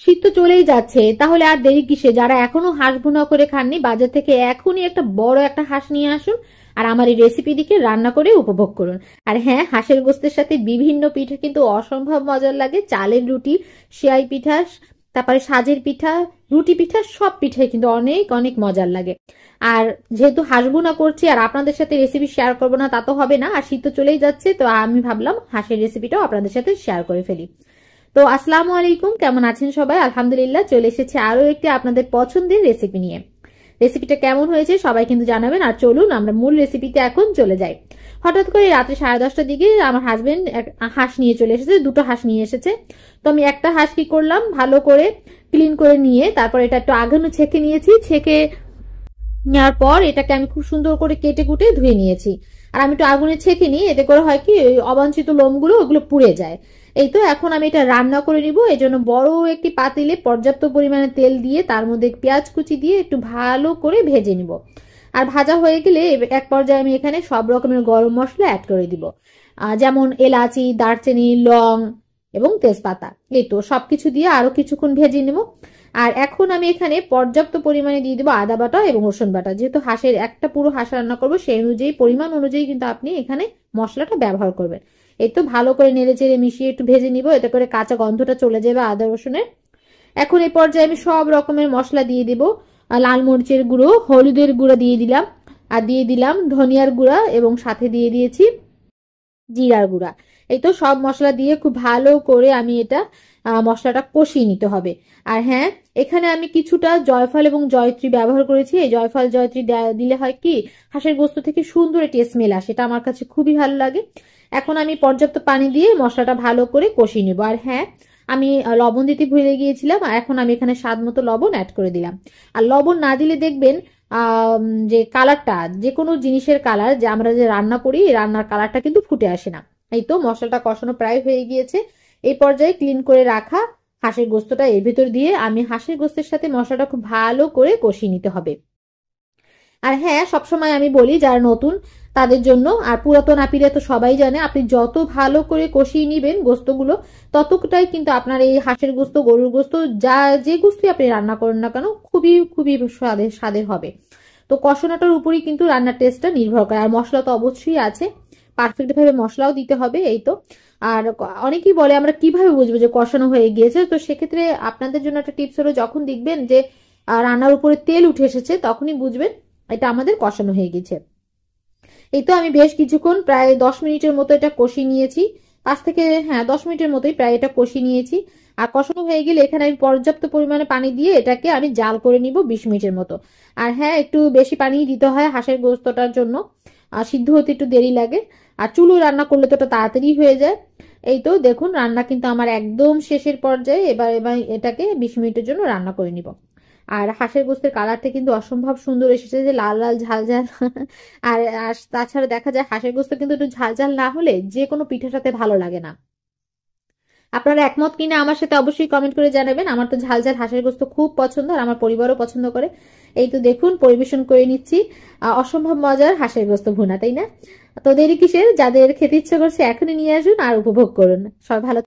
শীত তো চলেই যাচ্ছে, তাহলে আর দেরি কিসে? যারা এখনো হাঁস ভুনা করে খাননি, বাজার থেকে এখনই একটা বড় একটা হাঁস নিয়ে আসুন আর আমার এই রেসিপি দিকে রান্না করে উপভোগ করুন। আর হ্যাঁ, হাঁসের গোস্তের সাথে বিভিন্ন পিঠা কিন্তু অসম্ভব মজার লাগে। চালের রুটি, সেয়াই পিঠা, তারপরে সাজের পিঠা, রুটি পিঠা, সব পিঠাই কিন্তু অনেক অনেক মজার লাগে। আর যেহেতু হাঁস ভুনা করছি আর আপনাদের সাথে রেসিপি শেয়ার করবো না তা তো হবে না, আর শীত তো চলেই যাচ্ছে, তো আমি ভাবলাম হাঁসের রেসিপিটাও আপনাদের সাথে শেয়ার করে ফেলি। তো আসসালামু আলাইকুম, কেমন আছেন সবাই? আলহামদুলিল্লাহ, চলে এসেছে আরো একটি আপনাদের পছন্দের রেসিপি নিয়ে। রেসিপিটা কেমন হয়েছে সবাই কিন্তু জানাবেন। আর চলুন আমরা মূল রেসিপিতে এখন চলে যাই। হঠাৎ করে রাত্রে 10:30টার দিকে আমার হাজবেন্ড হাঁস নিয়ে চলে এসেছে, দুটো হাঁস নিয়ে এসেছে। তো আমি একটা হাঁস কি করলাম, ভালো করে ক্লিন করে নিয়ে তারপর এটা একটু আগানো ছেঁকে নিয়েছি। ছেঁকে নেওয়ার পর এটাকে আমি খুব সুন্দর করে কেটে কুটে ধুয়ে নিয়েছি। আর আমি একটু আগুনে ছেঁকে নিই, এতে করে হয় কি অবাঞ্ছিত লোমগুলো ওগুলো পুড়ে যায়। এই তো এখন আমি এটা রান্না করে নিব। এই জন্য বড় একটি পাতিলে পর্যাপ্ত পরিমাণে তেল দিয়ে তার মধ্যে পেঁয়াজ কুচি দিয়ে একটু ভালো করে ভেজে নিব। আর ভাজা হয়ে গেলে এক পর্যায়ে আমি এখানে সব রকমের গরম মশলা অ্যাড করে দিব, যেমন এলাচি, দারচিনি, লং এবং তেজপাতা। এই তো সবকিছু দিয়ে আরো কিছুক্ষণ ভেজে নেব। আর এখন আমি এখানে পর্যাপ্ত পরিমাণে দিয়ে দেবো আদা বাটা এবং রসুন বাটা। যেহেতু হাঁসের একটা পুরো হাঁস রান্না করবো, সেই অনুযায়ী পরিমাণ অনুযায়ী কিন্তু আপনি এখানে মশলাটা ব্যবহার করবেন। এই তো ভালো করে নেড়ে চেড়ে মিশিয়ে একটু ভেজে নিব, এতে করে কাঁচা গন্ধটা চলে যাবে আদা রসুনের। এখন এই পর্যায়ে আমি সব রকমের মশলা দিয়ে দিব। লাল মরিচের গুঁড়ো, হলুদের গুঁড়ো দিয়ে দিলাম, আর দিয়ে দিলাম ধনিয়ার গুঁড়া এবং সাথে দিয়ে দিয়েছি জিরার গুঁড়া। এই তো সব মশলা দিয়ে খুব ভালো করে আমি এটা মশলাটা কষিয়ে নিতে হবে। আর হ্যাঁ, এখানে আমি কিছুটা জয়ফল এবং জয়ত্রী ব্যবহার করেছি। এই জয়ফল জয়ত্রী দিলে হয় কি হাঁসের গোস্ত থেকে সুন্দর একটি স্মেল আসে, এটা আমার কাছে খুবই ভালো লাগে। এখন আমি পর্যাপ্ত পানি দিয়ে মশলাটা ভালো করে কষিয়ে নেবো। আর হ্যাঁ, আমি লবণ দিতে ভুলে গিয়েছিলাম, আর এখন আমি এখানে স্বাদ মতো লবণ অ্যাড করে দিলাম। আর লবণ না দিলে দেখবেন যে কালারটা, যে কোনো জিনিসের কালার যে আমরা যে রান্না করি রান্নার কালারটা কিন্তু ফুটে আসে না। এই তো মশলাটা কষানো প্রায় হয়ে গিয়েছে। এই পর্যায়ে ক্লিন করে রাখা হাঁসের গোস্তটা এর ভেতর দিয়ে আমি হাঁসের গোস্তের সাথে মশলাটা খুব ভালো করে কষিয়ে নিতে হবে। আর হ্যাঁ, সবসময় আমি বলি যারা নতুন তাদের জন্য, আর পুরাতন আপিরা তো সবাই জানে, আপনি যত ভালো করে কষিয়ে নিবেন গোস্তগুলো ততটাই কিন্তু আপনার এই হাঁসের গোস্ত, গরুর গোস্ত, যা যে গোস্তই আপনি রান্না করেন না কেন খুবই খুবই স্বাদের হবে। তো কষানোটার উপরই কিন্তু রান্নার টেস্টটা নির্ভর করে। আর মশলা তো অবশ্যই আছে, পারফেক্ট ভাবে মশলাও দিতে হবে। এই তো। আর অনেকেই বলে আমরা কিভাবে বুঝবো যে কষানো হয়ে গিয়েছে, তো সেক্ষেত্রে আপনাদের জন্য একটা টিপস হলো, যখন দেখবেন যে রান্নার উপরে তেল উঠে এসেছে তখনই বুঝবেন এটা আমাদের কষানো হয়ে গেছে। এই তো আমি বেশ কিছুক্ষণ প্রায় 10 মিনিটের মতো এটা কষিয়ে নিয়েছি। 10 মিনিটের মতোই প্রায় এটা কষিয়ে নিয়েছি। আর কষানো হয়ে গেলে এখানে আমি পর্যাপ্ত পরিমাণে পানি দিয়ে এটাকে আমি জাল করে নিব 20 মিনিটের মতো। আর হ্যাঁ, একটু বেশি পানি দিতে হয় হাঁসের গোস্তটার জন্য, আর সিদ্ধ হতে একটু দেরি লাগে। আর চুলো রান্না করলে তো এটা তাড়াতাড়ি হয়ে যায়। এই তো দেখুন রান্না কিন্তু আমার একদম শেষের পর্যায়ে। এবার এবার এটাকে 20 মিনিটের জন্য রান্না করে নিব। আর হাঁসের গোস্তের কালারটা কিন্তু অসম্ভব সুন্দর এসেছে, যে লাল লাল ঝাল ঝাল। আর তাছাড়া দেখা যায় হাঁসের গোস্ত কিন্তু একটু ঝাল ঝাল না হলে যে কোনো পিঠার সাথে ভালো লাগে না। আপনারা একমত কিনা আমার সাথে অবশ্যই কমেন্ট করে জানাবেন। আমার তো ঝাল ঝাল হাঁসের গোস্ত খুব পছন্দ, আর আমার পরিবারও পছন্দ করে। এই তো দেখুন পরিবেশন করে নিচ্ছি অসম্ভব মজার হাঁসের গোস্ত ভুনা, তাই না? তো দেরি কিসের? যাদের খেতে ইচ্ছে করছে এখনই নিয়ে আসুন আর উপভোগ করুন। সবাই ভালো